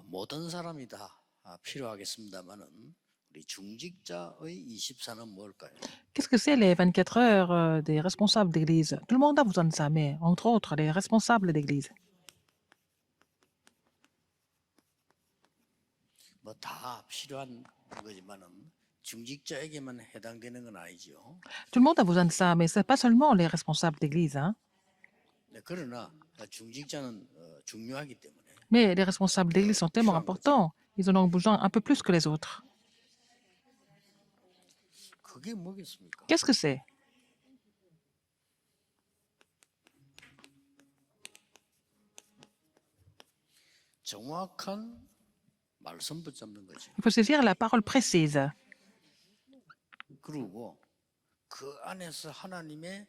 모든 사람이 다 필요하겠습니다만은 우리 중직자의 24는 뭘까요? Qu'est-ce que c'est les 24 heures des responsables d'église? Tout le monde a besoin de ça, mais entre autres, les responsables d'église. 뭐 다 필요한 거지만은 중직자에게만 해당되는 건 아니죠. Tout le monde a besoin de ça, mais ce n'est pas seulement les responsables d'église. Hein. 네, 그러나 중직자는 중요하기 때문에 Mais les responsables d'église sont tellement importants. Ils en ont besoin un peu plus que les autres. 그게 뭐겠습니까? Qu'est-ce que c'est? 정확한 말씀 붙잡는 거죠. Il faut saisir la parole précise. 그리고 그 안에서 하나님의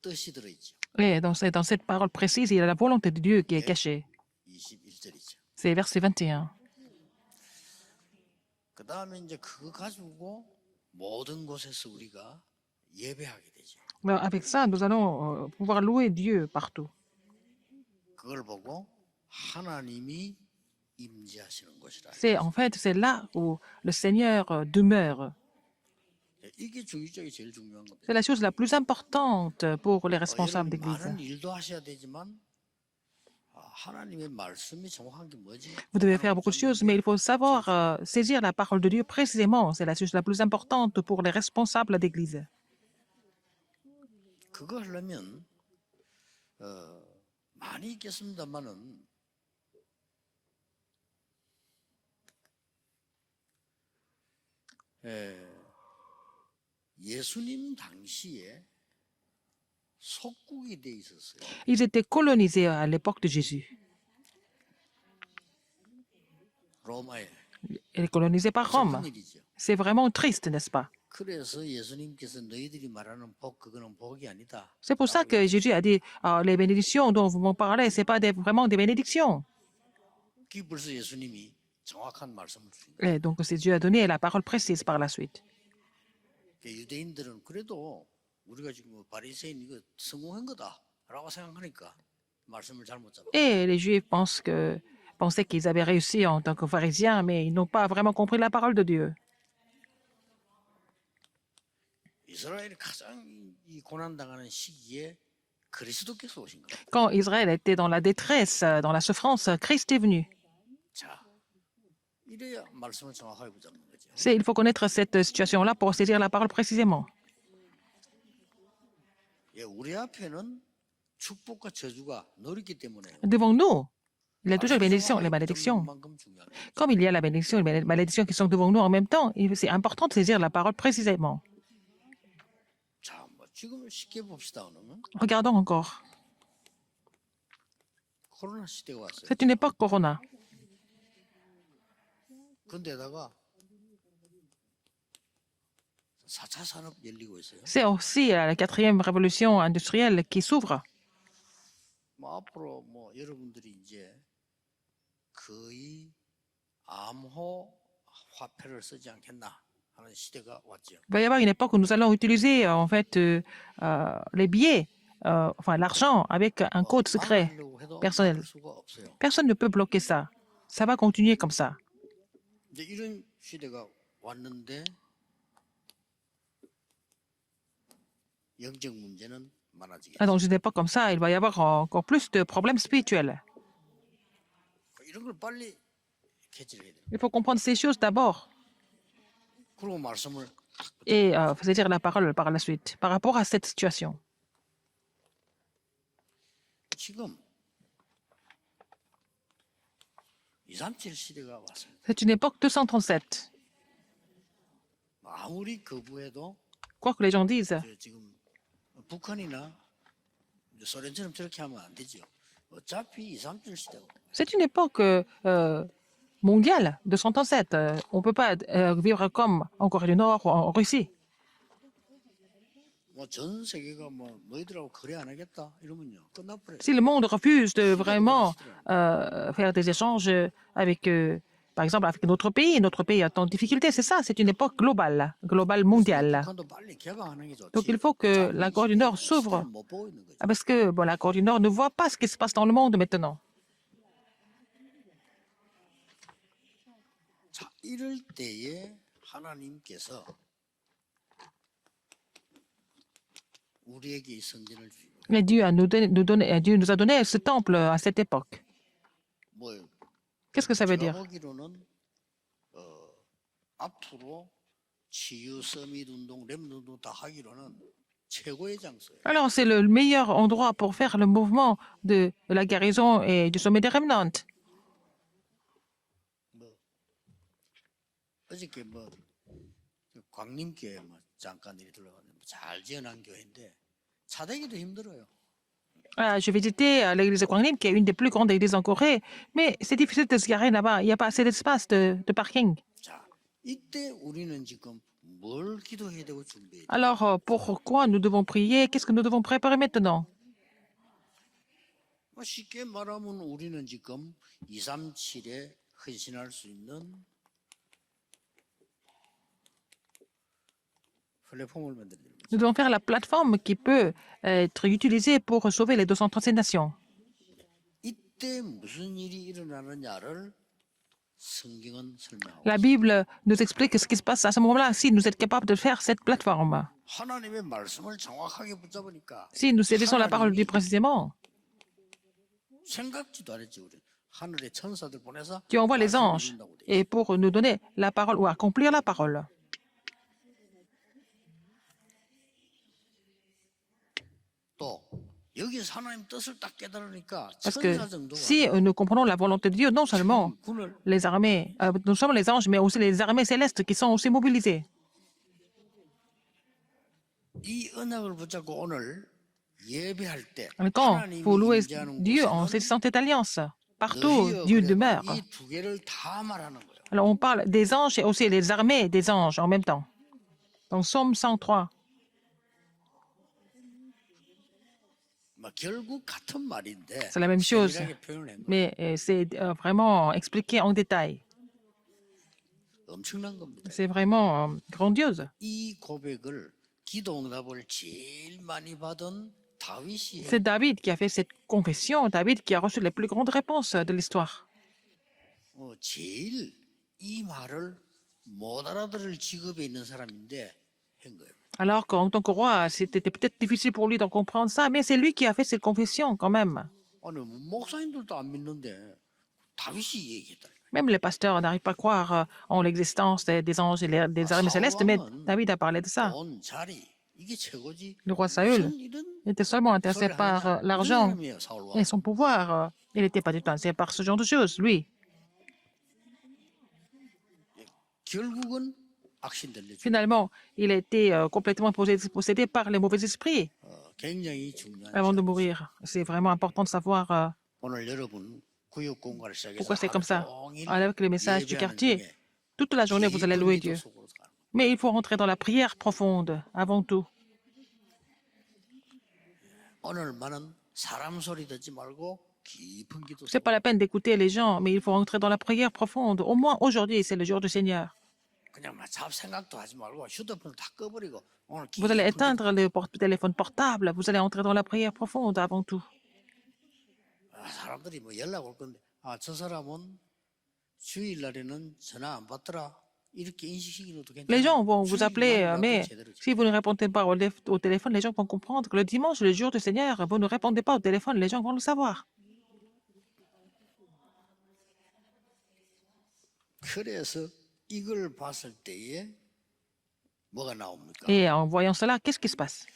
뜻이 들어있죠. Et dans cette parole précise, il y a la volonté de Dieu qui est cachée. 21절이죠. C'est verset 21. 그 다음에 이제 그거 가지고 모든 곳에서 우리가 예배하게 되죠. Alors, avec ça, nous allons pouvoir louer Dieu partout. 그걸 보고 하나님이 임재하시는 곳이라. C'est là où le Seigneur demeure. 이게 중직자가 제일 중요한 겁니다. C'est la chose la plus importante pour les responsables 여러분 d'église. 많은 일도 하셔야 되지만 하나님의 말씀이 정확한 게 뭐지? Vous devez faire beaucoup de choses, mais il faut savoir saisir la parole de Dieu précisément. C'est la chose la plus importante pour les responsables d'église. 그거 하려면 많이 있겠습니다만은 예수님 당시에 속국이 돼 있었어요. Ils étaient colonisés à l'époque de Jésus. 로마에. Et colonisés par Rome. 슬픈 일이죠. C'est vraiment triste, n'est-ce pas? 그래서 예수님께서 너희들이 말하는 복 그거는 복이 아니다. C'est pour ça que Jésus a dit les bénédictions dont vous m'en parlez, ce n'est pas vraiment des bénédictions. 그게 벌써 예수님이 정확한 말씀을 주신 Et donc, c'est Dieu a donné la parole précise par la suite. 거예요. 유대인들은 그래도 우리가 지금 바리새인 이거 성공한 거다라고 생각하니까 말씀을 잘못 잡아. Et les Juifs pensaient qu'ils avaient réussi en tant que pharisiens, mais ils n'ont pas vraiment compris la parole de Dieu. 이스라엘이 가장 이 고난 당하는 시기에 그리스도께서 오신 거예요. Quand Israël était dans la détresse, dans la souffrance, Christ est venu. 자, 이래야 말씀을 정확하게 붙잡는 거죠. Il faut connaître cette situation-là pour saisir la parole précisément. 예, 우리 앞에는 축복과 저주가 놀있기 때문에 Devant nous, il y a toujours les bénédictions, les malédictions. Comme il y a la bénédiction et les malédictions qui sont devant nous en même temps, c'est important de saisir la parole précisément. 자, 뭐 지금 쉽게 봅시다. 그러면 Regardons encore. 코로나 시대가 왔어요. C'est une époque Corona. 근데다가 4차 산업 열리고 있어요. C'est aussi la quatrième révolution industrielle qui s'ouvre. 뭐 앞으로 뭐 여러분들이 이제 거의 암호 화폐를 쓰지 않겠나 하는 시대가 왔죠. Il va y avoir une époque où nous allons utiliser en fait les billets, enfin l'argent avec un code secret 막으려고 해도 personnel. 막을 수가 없어요. Personne ne peut bloquer ça. Ça va continuer comme ça. 이제 이런 시대가 왔는데 영적 문제는 많아지겠죠. Dans une époque comme ça, il va y avoir encore plus de problèmes spirituels. 이런 걸 빨리 캐치를 해야 돼요. Il faut comprendre ces choses d'abord 그리고 말씀을 et saisir la parole par la suite par rapport à cette situation. 지금 237 시대가 왔습니다. C'est une époque 237. 아무리 거부해도 Quoi que les gens disent, 지금 북한이나 소련처럼 저렇게 하면 안 되죠. 어차피 237 시대고. c'est une époque mondiale 237. On ne peut pas vivre comme en Corée du Nord ou en Russie. 뭐전 세계가 뭐 너희들하고 거래 안 하겠다 이러면요 끝나버려요. Si le monde refuse de vraiment faire des échanges avec, par exemple, avec notre pays est en difficulté, c'est ça, c'est une époque globale, globale mondiale. 북한도 빨리 개방하는 게 좋지. Donc il faut que la Corée du Nord s'ouvre, 못 보고 있는 거죠. parce que bon, la Corée du Nord ne voit pas ce qui se passe dans le monde maintenant. 이럴 때에 하나님께서 우리에게 이 성전을 주고 Et Dieu nous a donné ce temple à cette époque. 뭐 Qu'est-ce que ça veut 제가 dire? 보기로는 앞으로 치유 서밋 운동 렘넌트 운동 다 하기로는 최고의 장소예요. Alors, c'est le meilleur endroit pour faire le mouvement de la guérison et du sommet des remnants. 뭐 어저께 뭐 광림교회 뭐 잠깐 이리 들어갔는데 잘 지어놓은 교회인데 차대기도 힘들어요. Ah, j'ai visité l'église de Kwanglim, qui est une des plus grandes églises en Corée, mais c'est difficile de se garer là-bas. Il n'y a pas assez d'espace de parking. 자, 이때 우리는 지금 뭘 기도해야 되고 준비해야 돼? Alors, pourquoi nous devons prier? Qu'est-ce que nous devons préparer maintenant? 뭐 쉽게 말하면 우리는 지금 237에 헌신할 수 있는 플랫폼을 만들어야 됩니다. Nous devons faire la plateforme qui peut être utilisée pour sauver les 237 nations. 이때 무슨 일이 일어나느냐를 성경은 설명하고 La Bible nous explique ce qui se passe à ce moment-là si nous êtes capables de faire cette plateforme. 하나님의 말씀을 정확하게 붙잡으니까 Si nous saisissons la parole de Dieu précisément, 생각지도 않았지 우리 하늘의 천사들 보내서 Dieu envoie les 말씀을 anges 준다고 돼. et pour nous donner la parole ou accomplir la parole. 또 여기서 하나님 뜻을 딱 깨달으니까 Parce que 천사 정도가 si nous comprenons la volonté de Dieu, non seulement 군을 les armées, non seulement les anges, mais aussi les armées célestes qui sont aussi mobilisées. 이 언약을 붙잡고 오늘 예배할 때 Quand 하나님이 vous louez 임재하는 Dieu en 곳에는 saisissant cette alliance, partout 너희여 Dieu 그래 demeure. 이두 개를 다 말하는 거예요. Alors on parle des anges et aussi les armées des anges en même temps. Dans Psaume 103. 막 결국 같은 말인데 C'est la même chose. 세밀하게 표현한 거예요. Mais c'est vraiment expliqué en détail. 엄청난 겁니다. C'est vraiment grandiose. 이 고백을 기도 응답을 제일 많이 받은 다윗이 C'est David qui a fait cette confession, David qui a reçu les plus grandes réponses de l'histoire. 제일 이 말을 못 알아들을 직업에 있는 사람인데 한 거예요. Alors qu'en tant que roi, c'était peut-être difficile pour lui d'en comprendre ça, mais c'est lui qui a fait cette confession quand même. 아니 목사님들도 안 믿는데 다윗이 얘기했다. Même les pasteurs n'arrivent pas à croire en l'existence des anges et des armées célestes, mais David a parlé de ça. 돈, 자리 이게 최고지. Le roi Saül 무슨 일은 était seulement intéressé 소리 par 하느냐. l'argent 이런 사람이에요, 사울 왕. et son pouvoir. Il n'était pas du tout intéressé par ce genre de choses, lui. 결국은 악신들려. Finalement, il a été complètement possédé par les mauvais esprits 굉장히 중요한. avant de mourir. C'est vraiment important de savoir 오늘 여러분 구역 공간을 시작해서 pourquoi c'est comme ça. 하루 종일 Avec le message du 예배하는 quartier, 중에 toute la journée, vous allez 깊은 louer 기도 Dieu. 속으로 가는 거예요. Mais il faut rentrer dans la prière profonde avant tout. 오늘만은 사람 소리 듣지 말고 깊은 기도 C'est 속으로. pas la peine d'écouter les gens, mais il faut rentrer dans la prière profonde. Au moins aujourd'hui, c'est le jour du Seigneur. 그냥 막 잡생각도 하지 말고 휴대폰을 다 꺼버리고 오늘 Vous allez 깊은 éteindre le téléphone portable. Vous allez entrer dans la prière profonde avant tout. 사람들이 뭐 연락 올 건데 저 사람은 주일날에는 전화 안 받더라 이렇게 인식시키는 것도 Les gens 괜찮아요. vont vous appeler, 주일날 mais 연락도 제대로 si vous ne répondez pas au téléphone, les gens vont comprendre que le dimanche, le jour du Seigneur, vous ne répondez pas au téléphone, les gens vont le savoir. 그래서 이걸 봤을 때에 뭐가 나옵니까? Et en voyant cela, qu'est-ce qui se passe?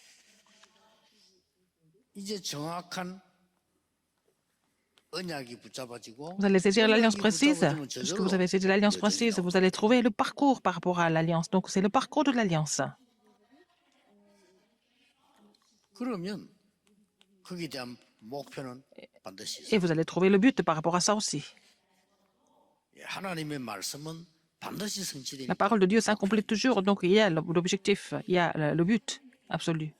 이제 정확한 언약이 붙잡아지고 Vous allez saisir l'alliance 언약이 précise. 붙잡아지면 Puisque 저절로 vous avez saisi l'alliance 이루어지죠. précise, vous allez trouver le parcours par rapport à l'alliance. Donc, c'est le parcours de l'alliance. 그러면 거기에 대한 목표는 반드시 Et 있어요. vous allez trouver le but par rapport à ça aussi. 하나님의 말씀은 반드시 La 성취되니까 parole de Dieu s'accomplit toujours. Donc, il y a l'objectif, il y a le but absolu.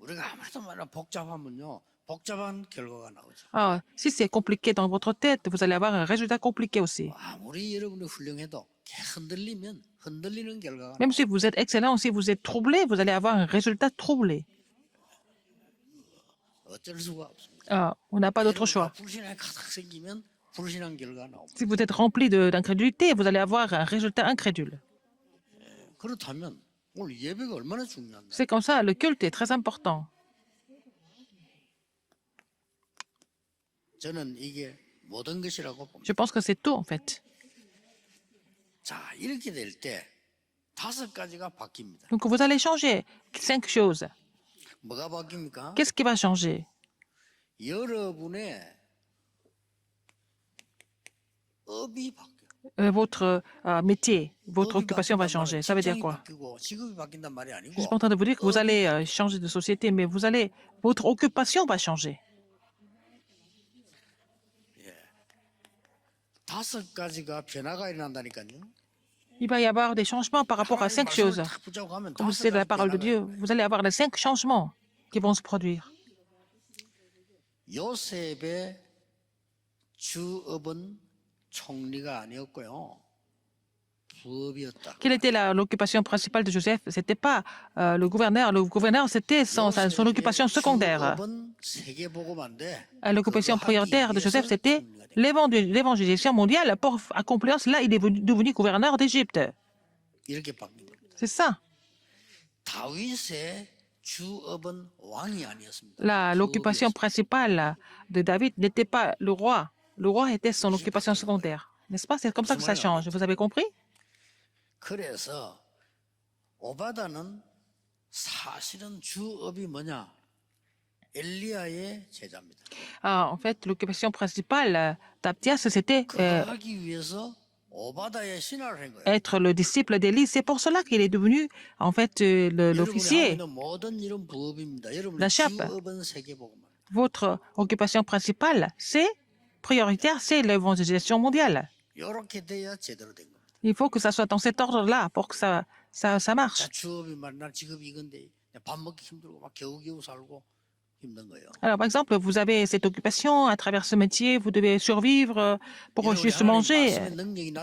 우리가 아무래도 말로 복잡하면요 복잡한 결과가 나오죠. Ah, si c'est compliqué dans votre tête, vous allez avoir un résultat compliqué aussi. 아무리 여러분이 훌륭해도 흔들리면 흔들리는 결과가 Même si vous êtes excellent, si vous êtes troublé, vous allez avoir un résultat troublé. 어쩔 수가 없습니다. Ah, on n'a pas d'autre choix. 불신에 가득 생기면 불신앙 결과가 나옵니다. Si vous êtes rempli d'incrédulité, vous allez avoir un résultat incrédule. 그렇다면 오늘 예배가 얼마나 중요한가? C'est comme ça, le culte est très important. 저는 이게 모든 것이라고 봅니다. Je pense que c'est tout, en fait. 자, 이렇게 될 때 5가지가 바뀝니다. Donc, vous allez changer 5 choses. 뭐가 바뀝니까? Qu'est-ce qui va changer? 여러분의 업이 바뀌어요. Votre métier, votre 업이 occupation va 바뀐단 changer. 말은 Ça veut dire 직장이 quoi? 바뀌고 직업이 바뀐단 말이 Je 아니고 suis pas en train de vous dire que vous allez changer de société, mais votre occupation va changer. 5가지가 변화가 일어난다니까요. Il va y avoir des changements par rapport à 5 choses. 탁 붙잡고 가면 Comme c'est la 5가지 parole de 변화가 Dieu, vous allez avoir les 5 changements qui vont se produire. 요셉의 주업은 총리가 아니었고요. 부업이었다. Quelle était l'occupation principale de Joseph? C'était pas le gouverneur. Le gouverneur, c'était son occupation secondaire. 주업은 세계복음화인데 L'occupation 그거 하기 prioritaire de Joseph, 위해서 c'était 총리가 된 l'évangélisation mondiale. Pour accomplir cela, il est devenu gouverneur d'Égypte. 이렇게 바뀐 겁니다. C'est ça. 다윗의 주업은 왕이 아니었습니다. L'occupation principale de David n'était pas le roi. Le roi était son occupation secondaire. N'est-ce pas? C'est comme ça que ça change. Vous avez compris? 그래서 오바다는 사실은 주업이 뭐냐? 엘리야의 제자입니다. En fait, l'occupation principale d'Abdias, c'était 그거 하기 위해서 오바다의 신하를 한 거예요. être le disciple d'Élie. C'est pour cela qu'il est devenu, en fait, 여러분이 하고 l'officier. 있는 모든 일은 부업입니다. 여러분의 La chape. 주업은 세계복음화. Votre occupation principale, c'est prioritaire, c'est l'évangélisation mondiale. 이렇게 돼야 제대로 된 겁니다. Il faut que ça soit dans cet ordre-là pour que ça marche. 자, 주업이 말나 직업이 이건데 밥 먹기 힘들고 막 겨우겨우 살고 힘든 거예요. Alors, par exemple, vous avez cette occupation, à travers ce métier, vous devez survivre pour juste manger.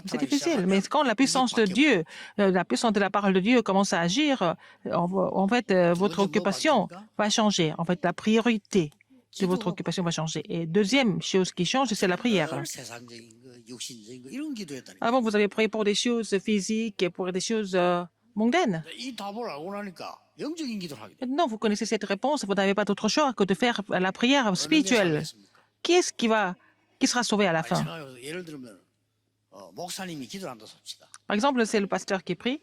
C'est difficile, mais quand la puissance de Dieu, la puissance de la parole de Dieu commence à agir, en fait, votre occupation va changer. En fait, la priorité de votre occupation va changer. Et deuxième chose qui change, c'est la prière. 세상적인 거, 육신적인 거 이런 기도했다니까. Avant, vous avez prié pour des choses physiques et pour des choses mondaines. 이 답을 알고 나니까 영적인 기도를 하게 돼. Maintenant, vous connaissez cette réponse, vous n'avez pas d'autre choix que de faire la prière spirituelle. Qui est-ce qui sera sauvé à la fin? 생각해보세요. 예를 들면 목사님이 기도를 한다 봅시다. Par exemple, c'est le pasteur qui prie.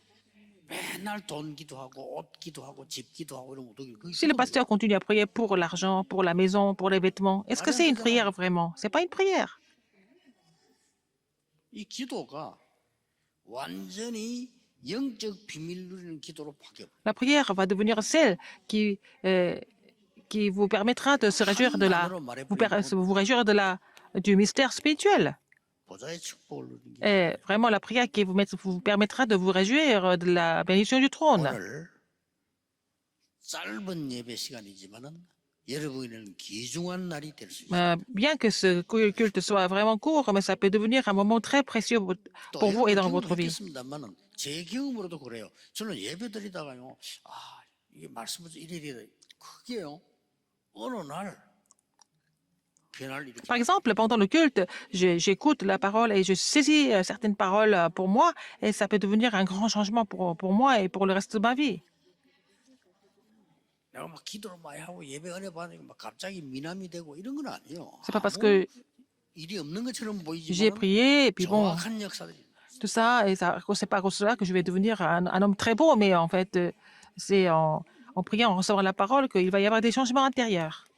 맨날 돈 기도하고 옷 기도하고 집 기도하고 이런 것도 Si le pasteur continue à prier pour l'argent, pour la maison, pour les vêtements, est-ce que c'est une prière vraiment? C'est pas une prière. 이 기도가 완전히 영적 비밀 누리는 기도로 바뀌어. La prière va devenir celle qui vous permettra de se réjouir vous réjouir du mystère spirituel. 보좌의 축복을 누리는 게 Et vraiment la prière qui vous permettra de vous réjouir de la bénédiction du trône. 오늘 짧은 예배 시간이지만은 여러분에게는 귀중한 날이 될 수 있어요. Bien que ce culte soit vraiment court, mais ça peut devenir un moment très précieux pour vous et dans votre vie. 했겠습니다만은 제 경험으로도 그래요. 저는 예배 드리다가요. 이게 말씀을 이래 크게요. 어느 날 변화를 일으켜. Par exemple, pendant le culte, j'écoute la parole et je saisis certaines paroles pour moi et ça peut devenir un grand changement pour moi et pour le reste de ma vie. 내가 막 기도를 많이 하고 예배 은혜 받으니까 막 갑자기 미남이 되고 이런 건 아니에요. C'est pas parce que 일이 없는 것처럼 j'ai 보이지만 prié et puis bon, 정확한 역사들이 tout ça, et ça, c'est pas pour cela que je vais devenir un homme très beau, mais en fait, c'est en priant, en recevant la parole qu'il va y avoir des changements intérieurs.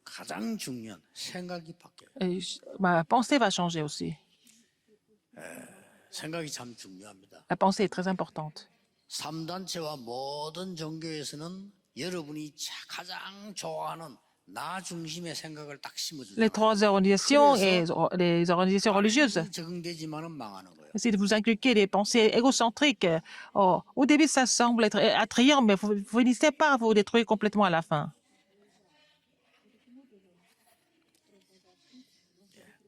가장 중요한 생각이 바뀌어요. Et ma pensée va changer aussi. 생각이 참 중요합니다. La pensée est très importante. 3단체와 모든 종교에서는 여러분이 가장 좋아하는 나 중심의 생각을 딱 심어주죠. Les 3 organisations et les organisations religieuses 적응되지만은 망하는 거예요. essaient de vous inculquer des pensées égocentriques. Au début, ça semble être attrayant, mais vous finissez par vous détruire complètement à la fin.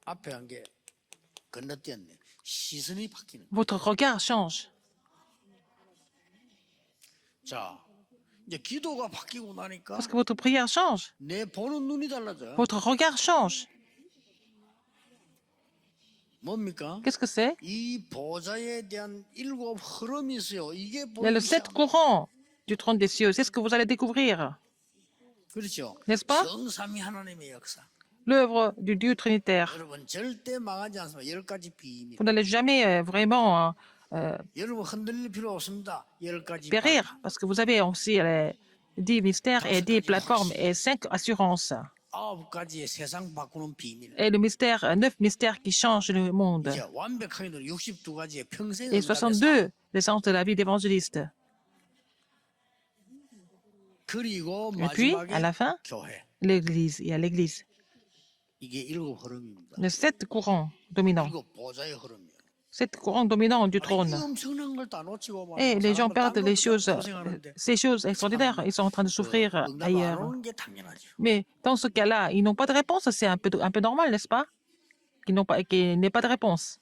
앞에 한 게 건너뛰었네. 시선이 바뀌는. Votre regard change. 자, 이제 기도가 바뀌고 나니까 Parce que votre prière change, 내 보는 눈이 달라져요. votre regard change. 뭡니까? Qu'est-ce que c'est? 이 보좌에 대한 7 흐름이 있어요. 이게 Il y a le 보이기 7 시작합니다. courants du trône des cieux. C'est ce que vous allez découvrir, 그렇죠. n'est-ce pas? 성삼위 하나님의 역사. L'œuvre du Dieu trinitaire. 여러분 절대 망하지 않습니다. 10가지 비밀. Vous n'allez jamais vraiment 여러분 흔들릴 필요 없습니다. 10가지 périr, parce que vous avez aussi les 10 mystères et 10 plateformes et 5 assurances. 9가지의 세상 바꾸는 비밀. Et le mystère, 9 mystères qui changent le monde. 이제 완벽하게 62가지의 평생 Et 응답의 62 l'essence de la vie d'évangéliste. 그리고 Et puis, à 마지막에 la fin, 교회. l'Église. Il y a l'Église. 이게 7 흐름입니다. Les 7 courants dominants. 7 보좌의 흐름이에요. 7 courants dominants du 이 trône. 엄청난 걸 다 놓치고 Et les gens 사람은 perdent 딴 les 것도 choses, 고생하는데 ces choses extraordinaires. Ils sont en train de souffrir 응답 안 ailleurs. 오는 게 당연하죠. Mais dans ce cas-là, ils n'ont pas de réponse. C'est un peu normal, n'est-ce pas? Qu'il n'ait pas de réponse.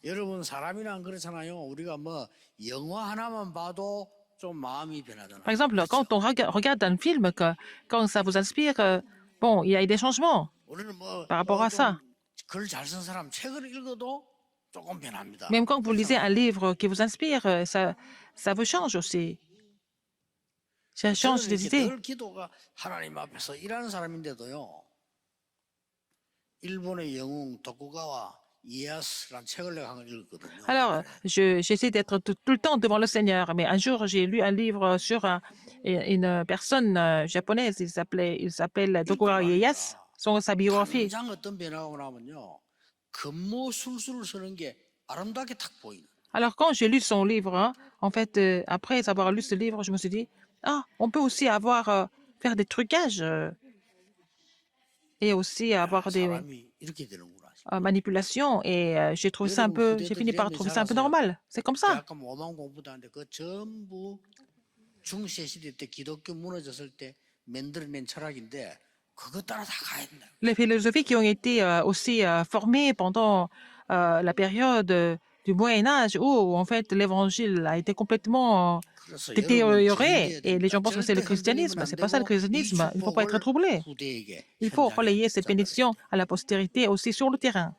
여러분 사람이란 그렇잖아요. 우리가 뭐 영화 하나만 봐도 좀 마음이 변하잖아요. Par exemple, quand on regarde un film, quand ça vous inspire, bon, il y a des changements 우리는 뭐 par rapport à ça. 글 잘 쓴 사람 책을 읽어도 조금 변합니다. Même quand vous lisez un livre qui vous inspire, ça vous change aussi. Ça change 저는 des 이렇게 idées. 늘 기도가 하나님 앞에서 일하는 사람인데도요. 일본의 영웅 도쿠가와 이에야스라는 책을 내가 한권 읽었거든요. Alors, j'essaie d'être tout le temps devant le Seigneur, mais un jour, j'ai lu un livre sur une personne japonaise, il s'appelle Tokugawa Ieyasu, sa biographie. 당장 어떤 변화가 나면요. 금모술수를 쓰는 게 아름답게 탁 보이는. Alors, quand j'ai lu son livre, hein, en fait, après avoir lu ce livre, je me suis dit, ah, on peut aussi faire des trucages et aussi avoir des 사람이 이렇게 되는구나. manipulations. Et j'ai fini par trouver ça un peu normal. C'est comme ça. 아까 오만 공부도 하는데 그 전부 중세 시대 때 기독교 무너졌을 때 만들어낸 철학인데 그거 따라 다 가야 된다. Les philosophies qui ont été aussi formées pendant la période du Moyen Âge où en fait l'évangile a été complètement 그래서 détérioré et les gens pensent que c'est le christianisme. C'est pas ça le christianisme. Il ne faut pas être troublé. Il faut relayer cette bénédiction à la postérité aussi sur le terrain.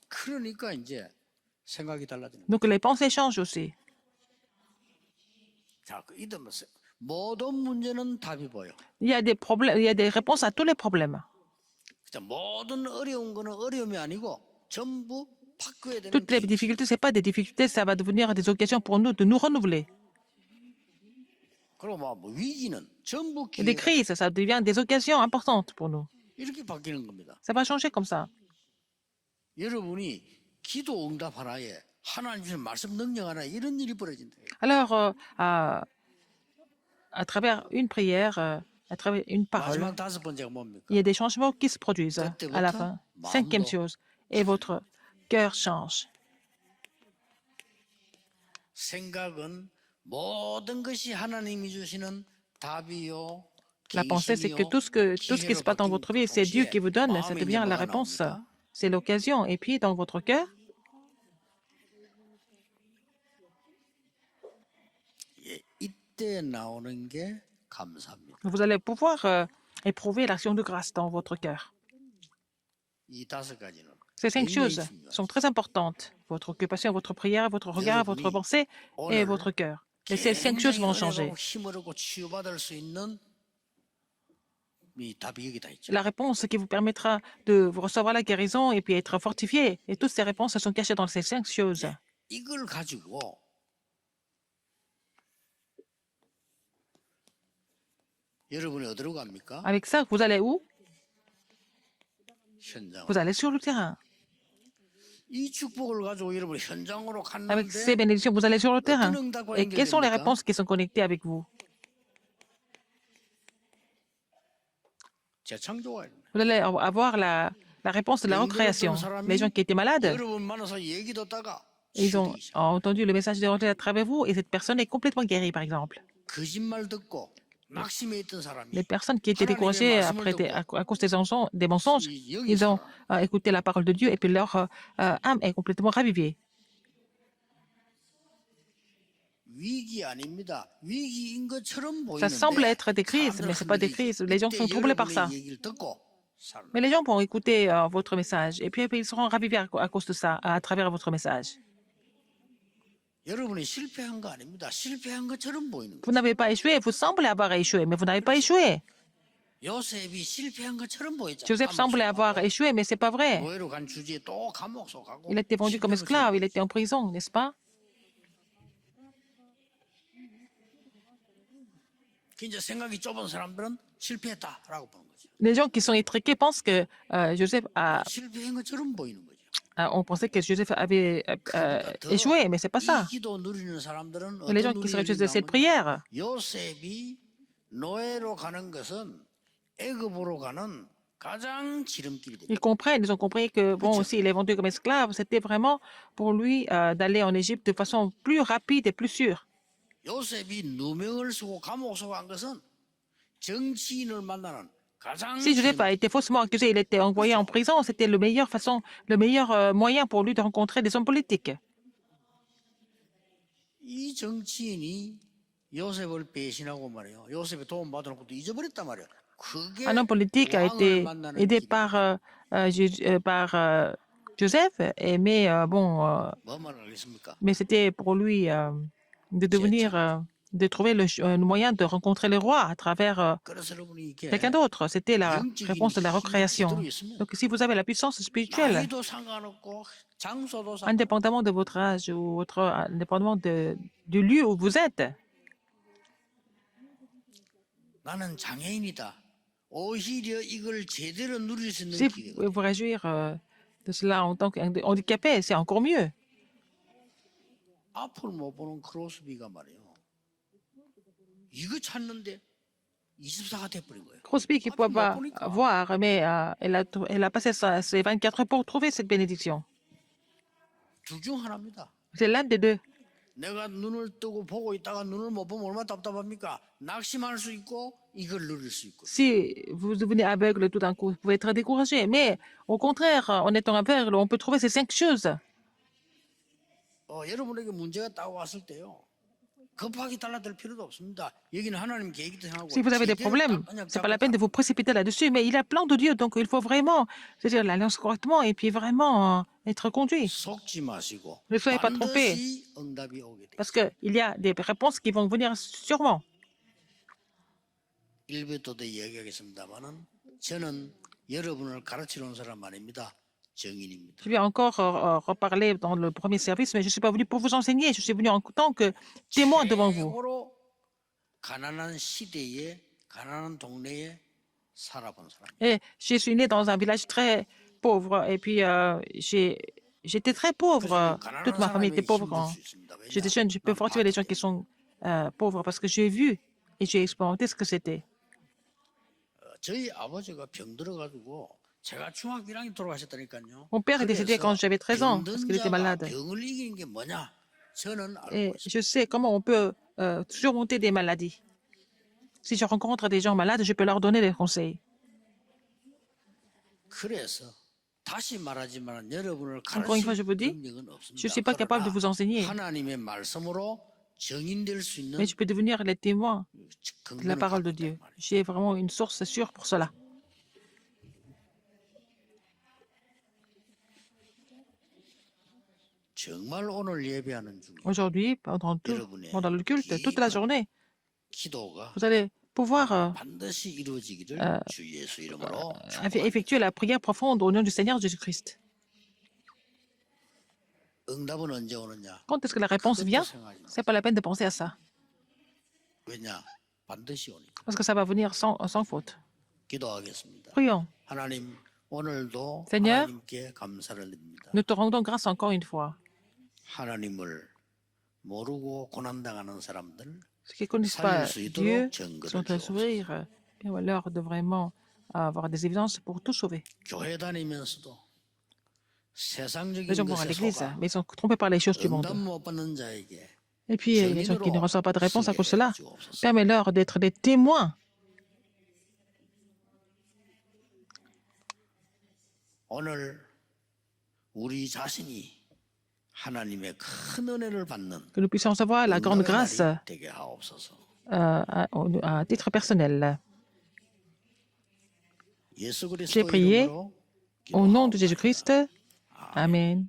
그러니까 이제 생각이 달라지는. Donc les pensées changent aussi. 자, 이러면서 모든 문제는 답이 보여. Il y a des problèmes, il y a des réponses à tous les problèmes. 모든 어려운 거는 어려움이 아니고 전부 바꿔야 되는. Toutes les difficultés, c'est pas des difficultés, ça va devenir des occasions pour nous de nous renouveler. 그럼 뭐 위기는 전부 Et des crises, ça devient des occasions importantes pour nous. 이렇게 바뀌는 겁니다. Ça va changer comme ça. 여러분이 기도 응답 하나에 하나님 주신 말씀 능력 하나에 이런 일이 벌어진다. Alors, à travers une prière, à travers une parole, 마지막 5번째가 뭡니까? il y a des changements qui se produisent à la fin. Cinquième chose, et votre cœur change. 생각은 모든 것이 하나님이 주시는 답이요. La pensée, c'est que tout ce qui se passe dans votre vie, c'est Dieu qui vous donne, ça devient la réponse. C'est l'occasion. Et puis, dans votre cœur, 이때 나오는 게 감사합니다. vous allez pouvoir éprouver l'action de grâce dans votre cœur. 이 5가지는 Ces 5 choses sont très importantes. Votre occupation, votre prière, votre regard, votre pensée et votre cœur. Et ces 5 choses vont changer. 힘을 얻고 치유받을 수 있는 이 답이 여기다 있죠. La réponse qui vous permettra de vous recevoir la guérison et puis être fortifié. Et toutes ces réponses sont cachées dans ces 5 choses. 이걸 가지고 여러분이 어디로 갑니까? Avec ça, vous allez où? 현장. Vous allez sur le terrain. 이 축복을 가지고 여러분이 현장으로 Avec ces 갔는데 bénédictions, vous allez sur le terrain. Et quelles sont les réponses qui sont connectées avec vous? 재창조가 있네. Vous allez avoir la réponse de la recréation. Les gens qui étaient malades, 여러분 만나서 얘기 듣다가 ils ont entendu le message de l'évangile à travers vous et cette personne est complètement guérie, par exemple. 거짓말 듣고 낙심해 있던 사람이 Les personnes qui étaient découragées à cause des mensonges, ils ont écouté la parole de Dieu et puis leur âme est complètement ravivée. Ça semble être des crises, mais ce n'est pas des crises. Les gens sont troublés par ça. Mais les gens vont écouter votre message et puis ils seront ravivés à cause de ça, à travers votre message. Vous n'avez pas échoué, vous semblez avoir échoué, mais vous n'avez pas échoué. Joseph semblait avoir échoué, mais ce n'est pas vrai. Il a été vendu comme esclave, il était en prison, n'est-ce pas? Les gens qui sont étriqués pensent que Joseph a... On pensait que Joseph avait échoué, mais ce n'est pas ça. Et les gens qui se réjouissent de cette prière, ils ont compris que, bon, aussi, il est vendu comme esclave, c'était vraiment pour lui d'aller en Égypte de façon plus rapide et plus sûre. Si Joseph a été faussement accusé, il était envoyé en prison, c'était le meilleur moyen pour lui de rencontrer des hommes politiques. Un homme politique a été aidé par Joseph, mais c'était pour lui de trouver le moyen de rencontrer le roi à travers quelqu'un d'autre. C'était la réponse de la recréation. Donc, si vous avez la puissance spirituelle, indépendamment de votre âge ou indépendamment du lieu où vous êtes, si vous pouvez vous réjouir de cela en tant qu'handicapé, c'est encore mieux. Crosby qui ne pouvait pas voir, mais elle a passé ses 24 heures pour trouver cette bénédiction. C'est l'un des deux. Si vous devenez aveugle tout d'un coup, vous pouvez être découragé. Mais au contraire, en étant aveugle, on peut trouver ces 5 choses. Si vous avez des problèmes, ce n'est pas la peine de vous précipiter là-dessus, mais il y a plein de Dieu, donc il faut vraiment, c'est-à-dire l'alliance correctement et puis vraiment être conduit. Ne soyez pas trompés, parce qu'il y a des réponses qui vont venir sûrement. Je vais encore reparler dans le premier service, mais je ne suis pas venu pour vous enseigner, je suis venu en tant que témoin devant vous. Et je suis né dans un village très pauvre, et puis j'étais très pauvre. Toute ma famille était pauvre quand j'étais jeune. Je peux fortifier les gens qui sont pauvres parce que j'ai vu et j'ai expérimenté ce que c'était. Mon père est décédé quand j'avais 13 ans parce qu'il était malade. Et je sais comment on peut surmonter des maladies. Si je rencontre des gens malades, je peux leur donner des conseils. Encore une fois, je vous dis, je ne suis pas capable de vous enseigner, mais je peux devenir les témoins de la parole de Dieu. J'ai vraiment une source sûre pour cela. Aujourd'hui, pendant le culte, toute la journée, vous allez pouvoir effectuer la prière profonde au nom du Seigneur Jésus-Christ. Quand est-ce que la réponse vient? Ce n'est pas la peine de penser à ça. Parce que ça va venir sans faute. Prions. Seigneur, nous te rendons grâce encore une fois. Ceux qui ne connaissent pas Dieu sont à s'ouvrir et on leur de vraiment avoir des évidences pour tout sauver. Les gens vont à l'église, mais ils sont trompés par les choses du monde. Et puis, les gens qui ne reçoivent pas de réponse à cause de cela, permets-leur d'être des témoins. 하나님의 큰 은혜를 받는 Que nous puissions recevoir la grande 응답의 grâce 날이 되게 하옵소서. à titre personnel. 예수 J'ai 그리스도 prié 이름으로 au nom de 기도하옵나이다. Jésus-Christ. Amen.